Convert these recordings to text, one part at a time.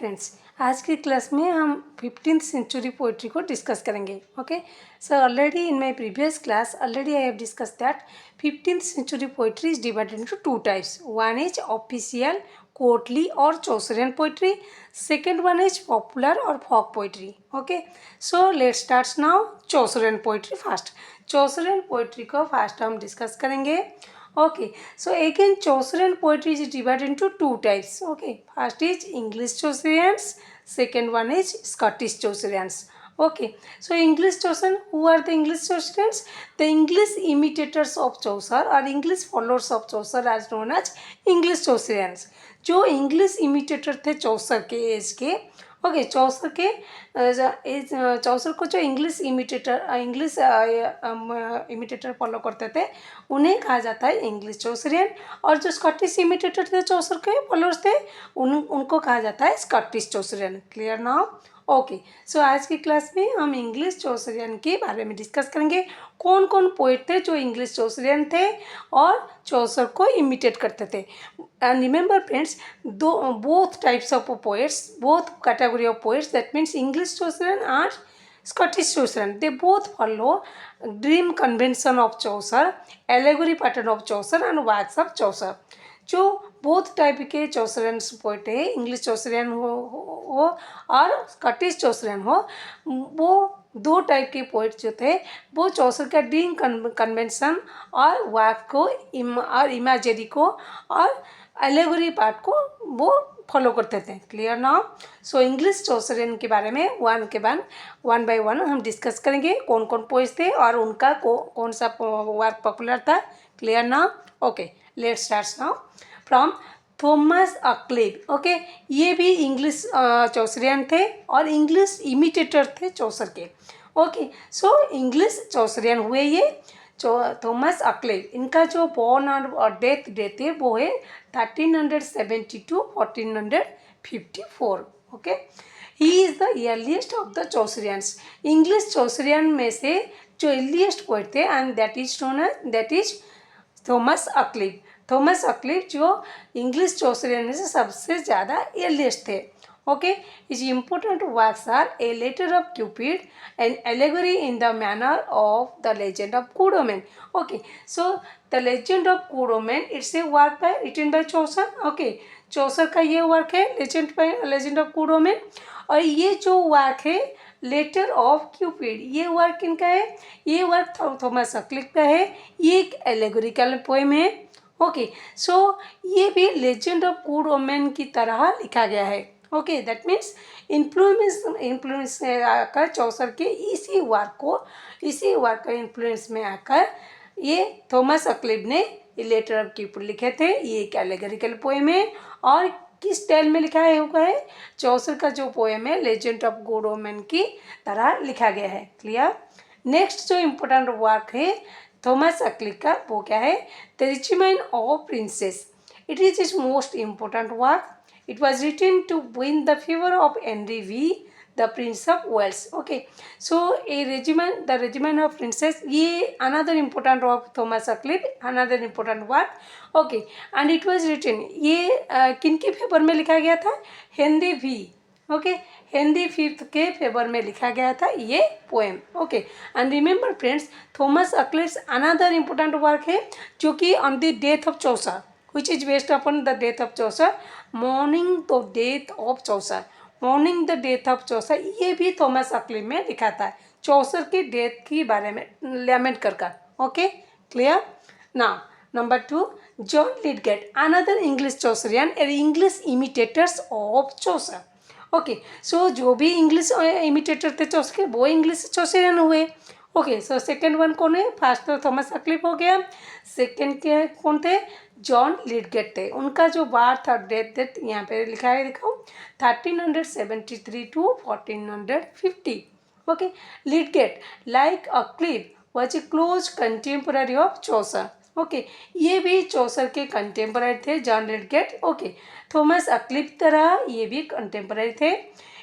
Friends, आज की class में हम 15th सेंचुरी पोइट्री को डिस्कस करेंगे. Okay, so already in my previous class already I have discuss that 15th century poetry is divided into two types. One is official courtly और Chaucerian poetry. Second one is popular और folk poetry. Okay, so let's start now Chaucerian poetry first. Chaucerian poetry को first हम discuss करेंगे. Okay, so again Chaucerian poetry is divided into two types. Okay, first is English Chaucerians, second one is Scottish Chaucerians. Okay, so English Chaucer, who are the English Chaucerians? The English imitators of Chaucer or English followers of Chaucer are known as English Chaucerians. जो English imitator थे Chaucer के age के. Okay, चौसर के चौसर को जो English imitator follow करते थे उन्हें कहा जाता है इंग्लिश चौसरियन. और जो स्कॉटिश इमिटेटर थे चौसर के फॉलोअर्स थे उनको कहा जाता है Scottish Chaucerian. Clear now? Okay, so आज की क्लास में हम इंग्लिश चौसरियन के बारे में डिस्कस करेंगे. कौन कौन पोइट थे जो इंग्लिश चौसरियन थे और चौसर को इमिटेट करते थे. And remember friends, both types of poets, both category of poets, that means English Chaucerian and Scottish Chaucerian, they both follow dream convention of Chaucer, allegory pattern of Chaucer and works of Chaucer. जो both type के चौसरियन poet है, English चौसरियन हो और Scottish चौसरियन हो, वो दो type के poet जो थे वो चौसर का ड्रीम कन्वेंशन और वर्क को और इमेजरी को और एलेगोरी पार्ट को वो फॉलो करते थे. Clear now? So English Chaucerian के बारे में वन बाय वन हम डिस्कस करेंगे. कौन कौन पोइट्स थे और उनका कौन सा वर्क पॉपुलर था. Clear now? Okay, let's start now from Thomas Occleve. Okay, ये भी इंग्लिश चौसरियन थे और इंग्लिश इमिटेटर थे चौसर के. ओके, सो इंग्लिश चौसरियन हुए ये थॉमस अक्लीव. इनका जो बॉर्न और डेथ डेट है वो है 1370 to 1454. Okay, he is the earliest of the Chaucerians. English Chaucerian में से जो अर्लीस्ट पोइट थे and that is Thomas Occleve. Thomas Occleve जो इंग्लिश चौसरियन में से सबसे ज़्यादा अर्लीस्ट थे. Okay, his important works are A Letter of Cupid, an allegory in the manner of the Legend of Good Omen. Okay, so the Legend of Good Omen, it's a work written by Chaucer. Okay, Chaucer का ये work है Legend of Good Omen. और ये जो work है letter of Cupid, ये work किनका है? ये वर्क थॉमस अक्लीव का है. ये एक एलेगोरिकल पोएम है. ओके, सो ये भी लेजेंड ऑफ गुड ओमेन की तरह लिखा गया है. ओके, दैट मीन्स इन्फ्लुएंस आकर चौसर के इसी वर्क का इन्फ्लुएंस में आकर ये थॉमस अक्लीव ने ये लेटर ऑफ क्यूपिड लिखे थे. ये एक एलेगोरिकल पोएम है और किस स्टाइल में लिखा है हुआ है? चौसर का जो पोएम है लेजेंड ऑफ गुड ओमेन की तरह लिखा गया है. क्लियर? नेक्स्ट जो इम्पोर्टेंट वर्क है थॉमस अक्लीव का वो क्या है? The regiment of princess. It is is most important work. It was written to win the favor of Henry V, the Prince of Wales. Okay, so the regiment of princess, ये another important work of Thomas Accleave, another important work. Okay, and it was written, ये किन के favour में लिखा गया था? Henry V. Okay, Henry fifth के favour में लिखा गया था ये poem. Okay, and remember friends, Thomas Occleve another important work है जो कि on the death of Chaucer, which is based upon the death of Chaucer, mourning the death of Chaucer. mourning the death of Chaucer ये भी Thomas अक्लीव में लिखा था चौसर की death के बारे में लैमेंट कर. Okay, clear? Now number 2, John Lydgate, another English Chaucerian और English imitators of Chaucer. Okay, so जो भी इंग्लिश इमिटेटर थे चौसर के वो इंग्लिश चौसरियन हुए. ओके, सो सेकेंड वन कौन है? फर्स्ट तो थॉमस अक्लीव हो गया. सेकेंड के कौन थे? जॉन लिडगेट थे. उनका जो बार्थ और डेथ यहाँ पे लिखा है, दिखाओ, 1373 to 1450. Okay, Lydgate like Occleve was a close contemporary of Chaucer. Okay, ये भी चौसर के कंटेम्पररी थे John Lydgate. Okay, Thomas Occleve तरह ये भी कंटेम्पररी थे.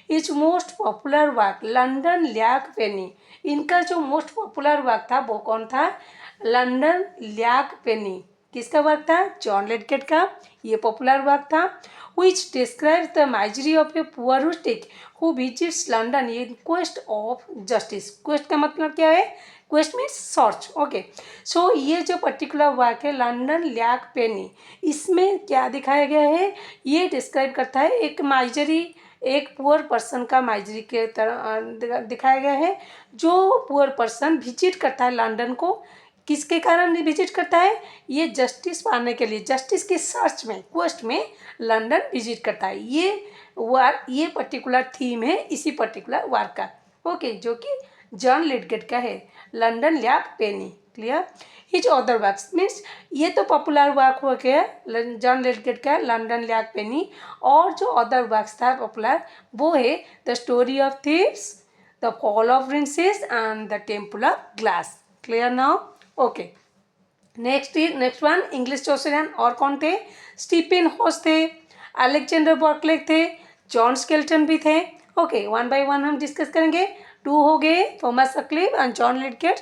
Is most popular work London Lackpenny. इनका जो मोस्ट पॉपुलर वर्क था वो कौन था? London Lackpenny. किसका वर्क था? जॉन लेडगेट का। ये पॉपुलर वर्क था। which describes the misery of a poor rustic who visits London in quest of justice. quest का मतलब क्या है? quest means search. Okay, so ये जो पर्टिकुलर वर्क है लंदन लैक पेनी, इसमें क्या दिखाया गया है? ये डिस्क्राइब करता है एक माइजरी, एक पुअर पर्सन का माइजरी के तरह दिखाया गया है। जो पुअर पर्सन विजिट करता है लंदन को, किसके कारण विजिट करता है? ये जस्टिस पाने के लिए, जस्टिस की सर्च में, क्वेस्ट में लंदन विजिट करता है। ये पर्टिकुलर थीम है इसी पर्टिकुलर वर्क का। ओके, जो कि जॉन लेडगेट का है, London Lackpenny. Clear? His other works means ये तो पॉपुलर वर्क हो गया जॉन लेडगेट का, लंदन लैक पेनी। और जो अदर वर्क्स था पॉपुलर, वो है the story of thieves, the fall of princes and the temple of glass. Clear now? Okay, next one English Chaucerian और कौन थे? स्टीफन हॉज थे, अलेक्जेंडर बर्कले थे, जॉन स्केल्टन भी थे। ओके, वन बाय वन हम डिस्कस करेंगे। 2 हो गए, Thomas Occleve and John Lydgate.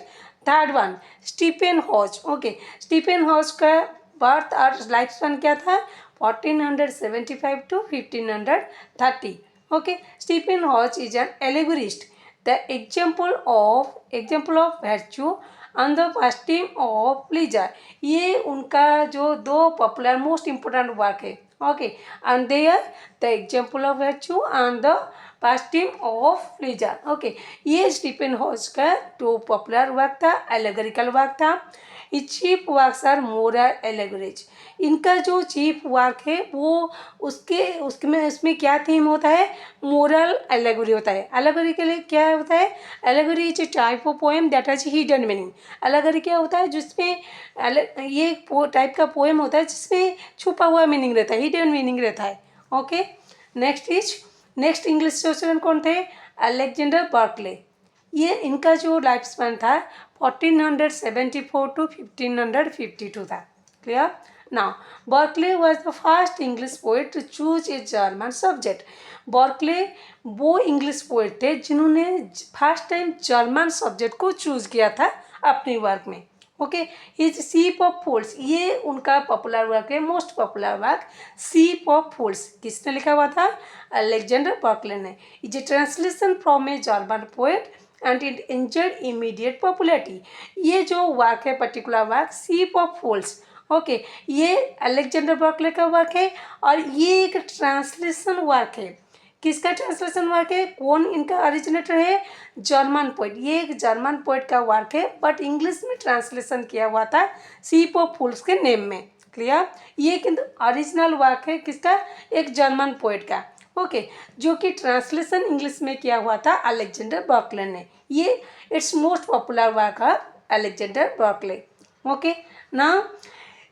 Third one Stephen Hawes. Okay, Stephen Hawes का बर्थ और लाइफ स्पैन क्या था? 1475 to 1530। Okay, Stephen Hawes is an allegorist, the example of virtue on the pastime of pleasure. ये उनका जो 2 popular most important work है। Okay, and there the example of virtue on the pastime of pleasure. Okay, ये Stephen Hawes का 2 popular work था, allegorical work था। Chief works are moral allegories. इनका जो चीफ वर्क है वो उसमें क्या थीम होता है? मोरल एलेगोरी होता है। एलेगोरी के लिए क्या होता है? Allegory is a type of poem that has hidden meaning. Allegory क्या होता है? जिसमें ये टाइप का पोएम होता है जिसमें छुपा हुआ मीनिंग रहता है, हिडन मीनिंग रहता है। ओके, नेक्स्ट इंग्लिश सोशल कौन थे? Alexander Berkeley. ये इनका जो लाइफ स्पैन था 1474 to 1552 था। Clear? Now Barclay was the first English poet to choose a German subject. Barclay वो इंग्लिश पोएट थे जिन्होंने फर्स्ट टाइम जर्मन सब्जेक्ट को चूज किया था अपने वर्क में। Okay, his ship of fools, ये उनका पॉपुलर वर्क है, most popular work ship of fools. किसने लिखा हुआ था? अलेक्जेंडर बर्कले ने। Is a translation from a German poet and it enjoyed immediate popularity। ये जो वर्क है particular work ship of fools, okay, ये अलेक्जेंडर बर्कले का वर्क है और ये एक ट्रांसलेशन वर्क है। किसका ट्रांसलेशन वर्क है? कौन इनका ओरिजिनेटर है? German poet. ये एक जर्मन पोइट का वर्क है बट इंग्लिश में ट्रांसलेशन किया हुआ था सीप ऑफ फूल्स के नेम में। क्लियर? ये किंतु ओरिजिनल वर्क है किसका? एक जर्मन पोइट का। ओके, जो कि ट्रांसलेशन इंग्लिश में किया हुआ था अलेक्जेंडर बर्कले ने। ये इट्स मोस्ट पॉपुलर वर्क है अलेक्जेंडर बर्कले। ओके, ना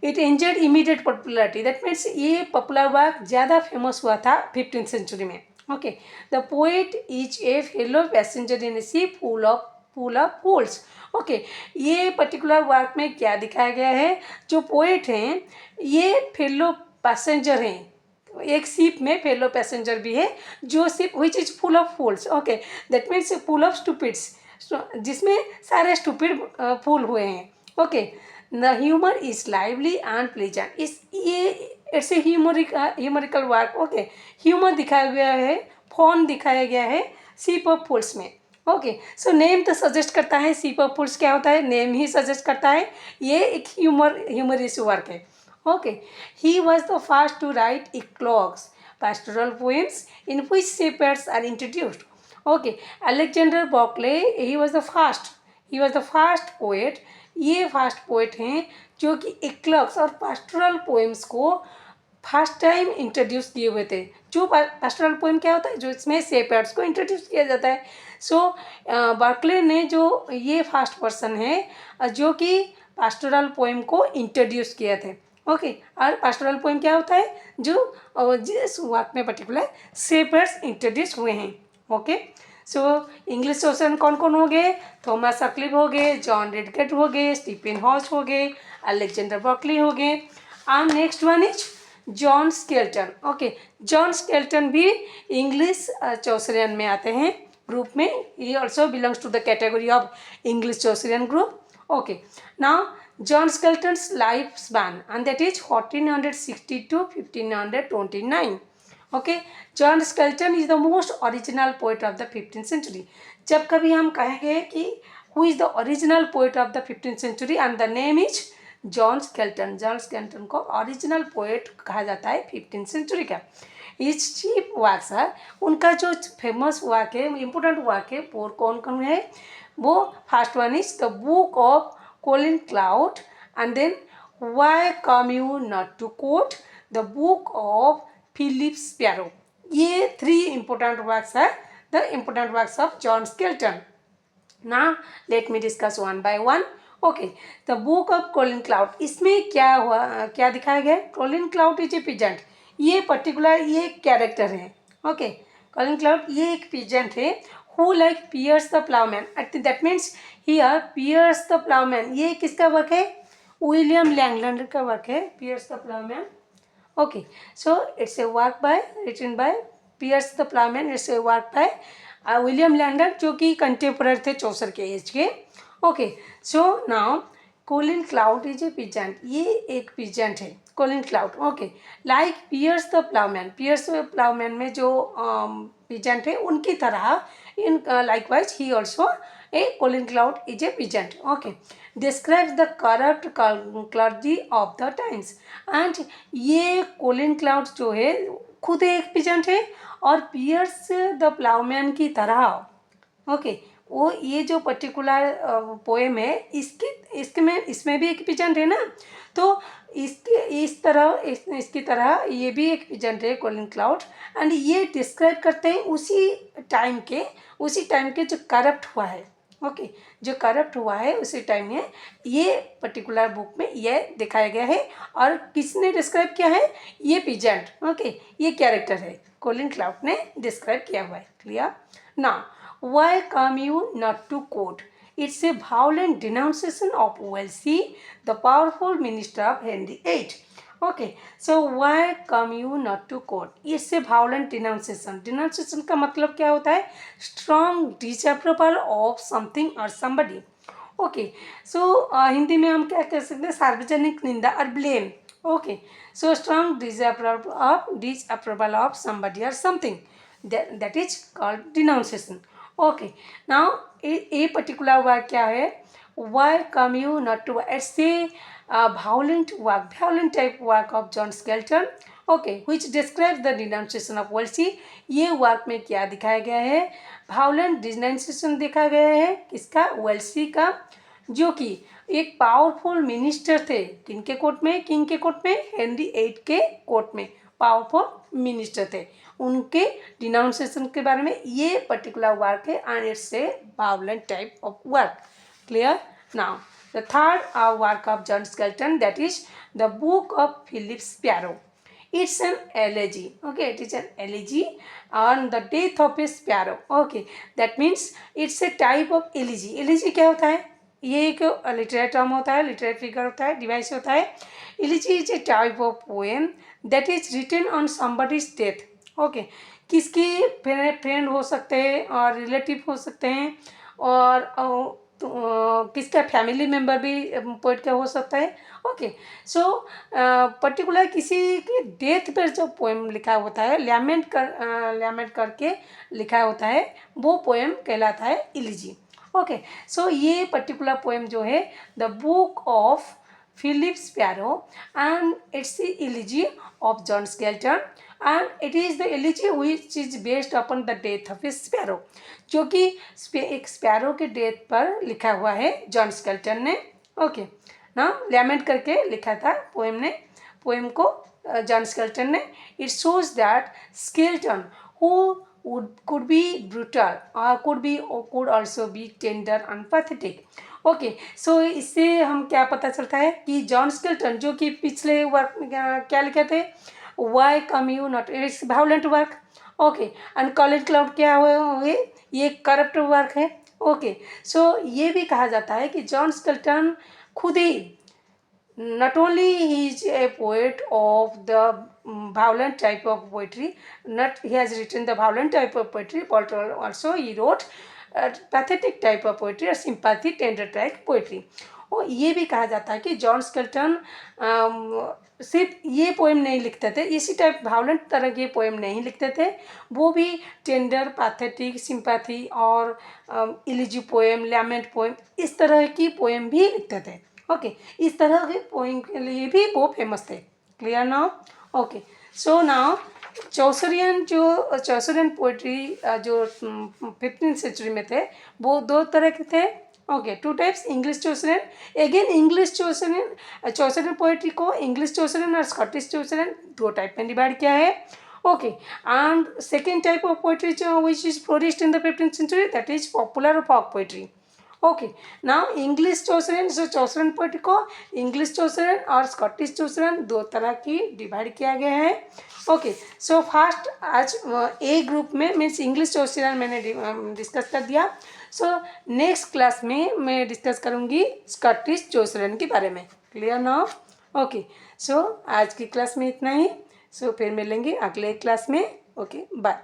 it enjoyed immediate popularity, that means ये पॉपुलर वर्क ज़्यादा फेमस हुआ था 15th सेंचुरी में। Okay, the poet is a fellow passenger in A ship full of holes. Okay, ये particular work में क्या दिखाया गया है? जो पोएट हैं ये फेलो पैसेंजर हैं, एक शिप में फेलो पैसेंजर भी है, जो ship which is full of fools. Okay, that means full of stupids, जिसमें सारे स्टूपिड फूल हुए हैं। Okay, the humour is lively and pleasant. It's a humorical work. Okay, humour दिखाया गया है, फॉन दिखाया गया है शिप ऑफ फूल्स में। ओके, सो नेम तो सजेस्ट करता है शिप ऑफ फूल्स क्या होता है, नेम ही सजेस्ट करता है। ये एक ह्यूमरिस वर्क है। Okay, he was the first to write eclogues, pastoral poems in which shepherds are introduced. Okay, Alexander Berkeley, he was the first poet। ये फर्स्ट पोएट हैं जो कि eclogues और pastoral poems को फर्स्ट टाइम इंट्रोड्यूस किए हुए थे। जो pastoral poem क्या होता है? जो इसमें shepherds को इंट्रोड्यूस किया जाता है। सो बर्कले ने जो ये फर्स्ट पर्सन है जो कि pastoral poem को इंट्रोड्यूस किए थे। ओके, और पास्टोरल पोएम क्या होता है? जो जिस वर्क में पर्टिकुलर शेपर्ड्स इंट्रोड्यूस हुए हैं। ओके, सो इंग्लिश सोशल कौन कौन हो गए? थॉमस सक्लिफ हो गए, जॉन लेडगेट हो गए, स्टीफन हॉज हो गए, अलेक्जेंडर बर्कले हो गए। And next one is John Skelton. Okay, John Skelton भी इंग्लिश चौसरियन में आते हैं ग्रुप में। ये also belongs to the category of English Chaucerian group. Okay, now John Skelton's lifespan, and that is 1460 to 1529. Okay, John Skelton is the most original poet of the 15th century. जब कभी हम कहेंगे कि who is the original poet of the 15th century and the name is John Skelton, John Skelton को original poet कहा जाता है 15th century का. इस चीप वर्क्स है, उनका जो फेमस वर्क है, इम्पोर्टेंट वर्क है, वो कौन कौन है? वो first one is the book of Colin Clout, and then why come you not to court, the book of Philip Sparrow. ये 3 इम्पोर्टेंट वर्क्स है, the important works of John Skelton. Now let me discuss one by one. Okay, the book of Colin Clout, इसमें क्या हुआ, क्या दिखाया गया? Colin Clout is a peasant. ये particular ये कैरेक्टर है. ओके, कोलिन क्लाउड ये एक पीजेंट है who like Piers the Ploughman. That means here Piers the Ploughman, ये किसका वर्क है? विलियम लैंगलैंड का वर्क है, Piers the Ploughman. Okay, so it's a work by written by Piers the Ploughman. It's a work by William Langland, जो कि contemporary थे Chaucer के age के. Okay, so now Colin Clout is a peasant, ये एक peasant है Colin Clout. Okay, like Piers the Ploughman, Piers the Ploughman में जो पीजेंट है उनकी तरह इन लाइकवाइज ही also a Colin Clout is a peasant. Okay, describes the corrupt clergy of the times. And ये कोलिन क्लाउड जो है खुद एक पीजेंट है और पियर्स द प्लाउमैन की तरह. ओके, वो ये जो पर्टिकुलर पोएम है इसमें भी एक पीजेंट है ना, तो इसकी तरह ये भी एक पीजेंट है कोलिन क्लाउड. एंड ये डिस्क्राइब करते हैं उसी टाइम के जो करप्ट हुआ है. ओके, जो करप्ट हुआ है उसी टाइम में ये पर्टिकुलर बुक में ये दिखाया गया है. और किसने डिस्क्राइब किया है? ये पीजेंट. ओके, ये कैरेक्टर है, कोलिन क्लाउड ने डिस्क्राइब किया हुआ है. क्लियर? ना why come you not to court? It's a violent denunciation of Wolsey, the powerful minister of Henry VIII. Okay, so why come you not to court? It's a violent denunciation. Denunciation का मतलब क्या होता है? Strong disapproval of something or somebody. Okay, so Hindi में हम क्या कह सकते हैं? सार्वजनिक निंदा और blame. Okay, so strong disapproval of somebody or something. That is called denunciation. Okay, now a particular work क्या है? Why come you not to. It's a violent work, violent type work of John Skelton. Okay, which describes the denunciation of Wolsey. ये work में क्या दिखाया गया है? Violent डिनाउंसिएशन दिखाया गया है. किसका? वेल्सी का, जो कि एक पावरफुल मिनिस्टर थे. किनके कोर्ट में? किंग के कोर्ट में, हेनरी VIII के कोर्ट में पावरफुल मिनिस्टर थे. उनके डिनाउंसिएशन के बारे में ये पर्टिकुलर वर्क है and it's a violent type of work. Clear? Now the third work of John Skelton, that is the book of Philip Sparrow. It's an elegy. Okay, it is an elegy on the death of a sparrow. Okay, that means it's a type of elegy. Elegy क्या होता है? ये एक literary term होता है, literary figure होता है, device होता है. Elegy is a type of poem that is written on somebody's death. Okay, किसकी फ्रेंड हो सकते हैं और रिलेटिव हो सकते हैं और किसका फैमिली मेम्बर भी पोइट का हो सकता है. ओके, सो पर्टिकुलर किसी के डेथ पर जो पोएम लिखा होता है, लैमेंट करके लिखा होता है, वो पोएम कहलाता है इलिजी. ओके, सो ये पर्टिकुलर पोएम जो है the book of Philip Sparrow and it's the elegy of John Skelton and it is the elegy which is based upon the death of a sparrow, जो कि एक sparrow के death पर लिखा हुआ है जॉन स्केल्टन ने. ओके, ना लैमेंट करके लिखा था पोएम को जॉन स्केल्टन ने. It shows that Skelton who could be brutal or could also be tender and pathetic. Okay, so इससे हम क्या पता चलता है कि जॉन स्केल्टन जो कि पिछले वर्क में क्या लिखे थे? Why come you not, it's violent work. Okay, and Colin Clout क्या हुए? ये करप्ट वर्क है. ओके, सो ये भी कहा जाता है कि जॉन स्केल्टन खुद ही not only he is a poet of the violent type of poetry, not he has written the violent type of poetry, but also he wrote pathetic type of poetry or sympathy tender type poetry. और ये भी कहा जाता है कि John skeleton सिर्फ ये poem नहीं लिखते थे, इसी टाइप वायलेंट तरह के पोएम नहीं लिखते थे, वो भी टेंडर, पैथेटिक, सिंपैथी और इलिजी पोएम, लैमेंट पोएम, इस तरह की पोएम भी लिखते थे। ओके, इस तरह के पोएम के लिए भी वो फेमस थे। Clear now? Okay, so now Chaucerian poetry जो 15th सेंचुरी में थे, वो दो तरह के थे। Okay, two types, English Chaucerian. Again English Chaucerian poetry को इंग्लिश चौसरियन और स्कॉटिश चौसरियन दो टाइप में डिवाइड किया है। Okay, and second type of poetry which is flourished in the 15th century, that is popular folk poetry. Okay, now English Chaucerian, Chaucerian poetry को English Chaucerian और Scottish Chaucerian दो तरह की divide किया गया है। ओके, सो फर्स्ट आज ए group में मीन्स इंग्लिश चौसरियन मैंने डिस्कस कर दिया। सो नेक्स्ट क्लास में मैं डिस्कस करूँगी स्कॉटिश चौसरियन के बारे में। Clear now? ओके, सो आज की क्लास में इतना ही। सो फिर मिलेंगे अगले क्लास में। Okay, bye.